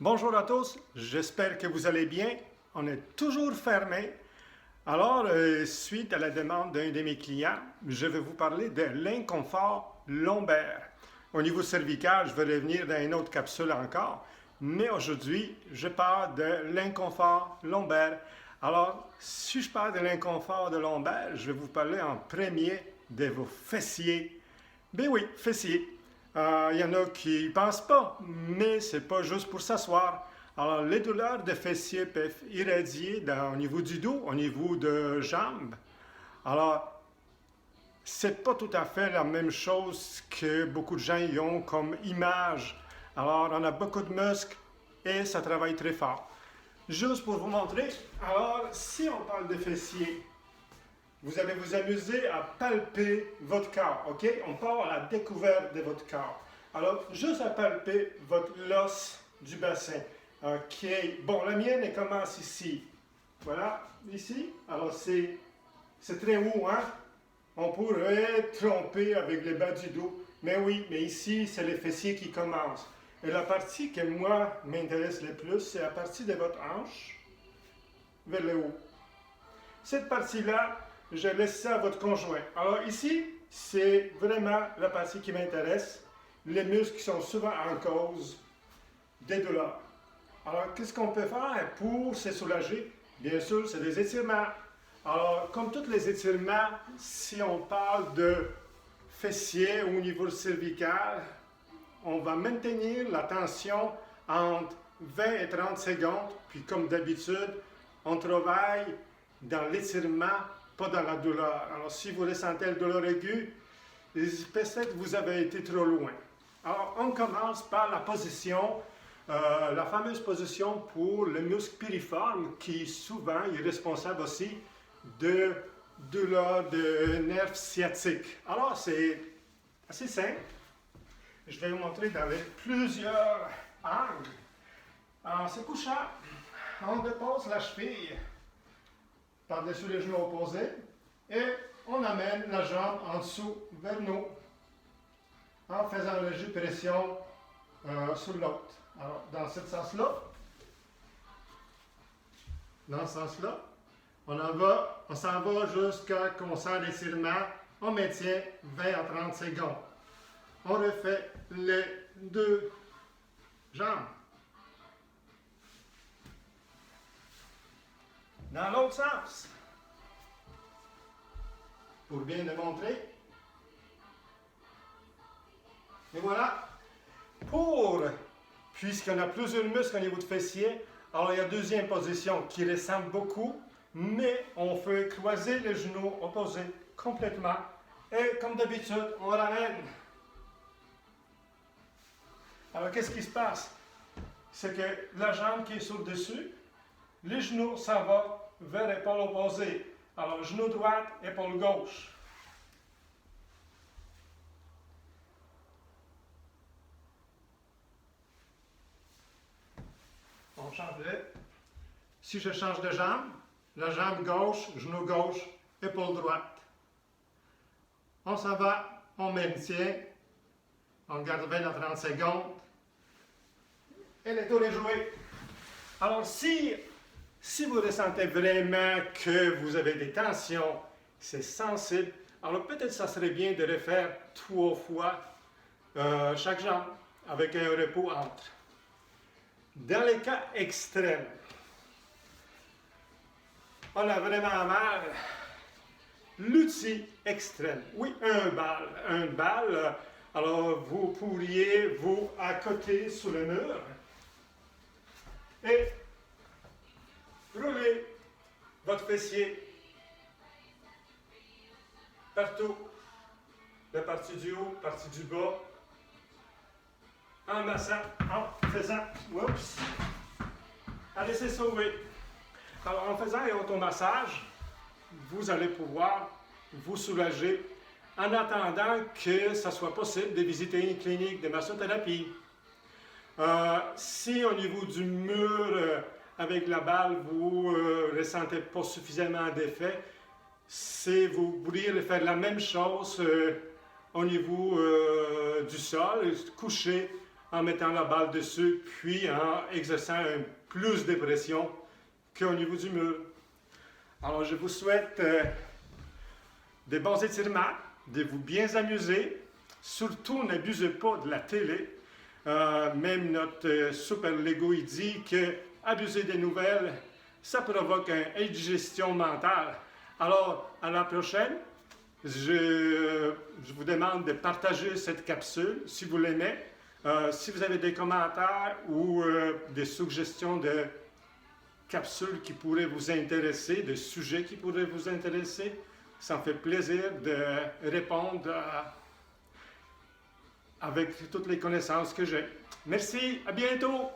Bonjour à tous, j'espère que vous allez bien. On est toujours fermé. Alors, suite à la demande d'un de mes clients, je vais vous parler de l'inconfort lombaire. Au niveau cervical, je vais revenir dans une autre capsule encore, mais aujourd'hui, je parle de l'inconfort lombaire. Alors, si je parle de l'inconfort de lombaire, je vais vous parler en premier de vos fessiers. Ben oui, fessiers. Il y en a qui ne pensent pas, mais c'est pas juste pour s'asseoir. Alors, les douleurs de fessiers peuvent irradier au niveau du dos, au niveau de jambes. Alors, c'est pas tout à fait la même chose que beaucoup de gens y ont comme image. Alors, on a beaucoup de muscles et ça travaille très fort. Juste pour vous montrer, alors, si on parle de fessiers, vous allez vous amuser à palper votre corps, ok? On part à la découverte de votre corps. Alors, juste à palper votre l'os du bassin, ok? Bon, la mienne, elle commence ici. Voilà, ici. Alors, c'est très haut, hein? On pourrait tromper avec le bas du dos. Mais oui, mais ici, c'est les fessiers qui commencent. Et la partie que moi m'intéresse le plus, c'est la partie de votre hanche vers le haut. Cette partie-là, je laisse ça à votre conjoint. Alors ici, c'est vraiment la partie qui m'intéresse. Les muscles qui sont souvent en cause des douleurs. Alors, qu'est-ce qu'on peut faire pour se soulager? Bien sûr, c'est des étirements. Alors, comme tous les étirements, si on parle de fessiers au niveau cervical, on va maintenir la tension entre 20 et 30 secondes. Puis, comme d'habitude, on travaille dans l'étirement, pas dans la douleur. Alors, si vous ressentez la douleur aiguë, peut-être que vous avez été trop loin. Alors, on commence par la position, la fameuse position pour le muscle piriforme, qui souvent est responsable aussi de douleur de nerfs sciatiques. Alors, c'est assez simple. Je vais vous montrer dans plusieurs angles. En se couchant, on dépose la cheville par-dessus les genoux opposés et on amène la jambe en dessous vers nous en faisant une légère pression sur l'autre. Alors, dans ce sens-là, on s'en va jusqu'à qu'on sent l'étirement. On maintient 20 à 30 secondes. On refait les deux jambes. Dans l'autre sens. Pour bien démontrer. Et voilà. Puisqu'on a plusieurs muscles au niveau de fessier, alors il y a deuxième position qui ressemble beaucoup, mais on fait croiser les genoux opposés complètement. Et comme d'habitude, on ramène. Alors qu'est-ce qui se passe? C'est que la jambe qui est sur le dessus, les genoux s'en vont vers l'épaule opposée. Alors, genou droit, épaule gauche. On change de... Si je change de jambe, la jambe gauche, genou gauche, épaule droite. On s'en va, on maintient, on garde 20 à 30 secondes. Et le tour est joué. Alors, si vous ressentez vraiment que vous avez des tensions, c'est sensible, alors peut-être ça serait bien de le faire 3 fois chaque jambe, avec un repos entre. Dans les cas extrêmes, on a vraiment mal, l'outil extrême, oui, un bal, alors vous pourriez vous accoter sur le mur et roulez votre fessier partout, la partie du haut, la partie du bas, en massant, en faisant, oups, allez, c'est sauvé. Alors, en faisant un automassage, vous allez pouvoir vous soulager en attendant que ça soit possible de visiter une clinique de massothérapie. Si au niveau du mur, avec la balle, vous ne ressentez pas suffisamment d'effet, vous pourriez faire la même chose au niveau du sol, coucher en mettant la balle dessus, puis en exerçant un plus de pression qu'au niveau du mur. Alors, je vous souhaite de bons étirements, de vous bien amuser. Surtout, n'abusez pas de la télé. Même notre super Lego, il dit que abuser des nouvelles, ça provoque une indigestion mentale. Alors, à la prochaine, je vous demande de partager cette capsule si vous l'aimez. Si vous avez des commentaires ou des suggestions de capsules qui pourraient vous intéresser, de sujets qui pourraient vous intéresser, ça me fait plaisir de répondre avec toutes les connaissances que j'ai. Merci, à bientôt!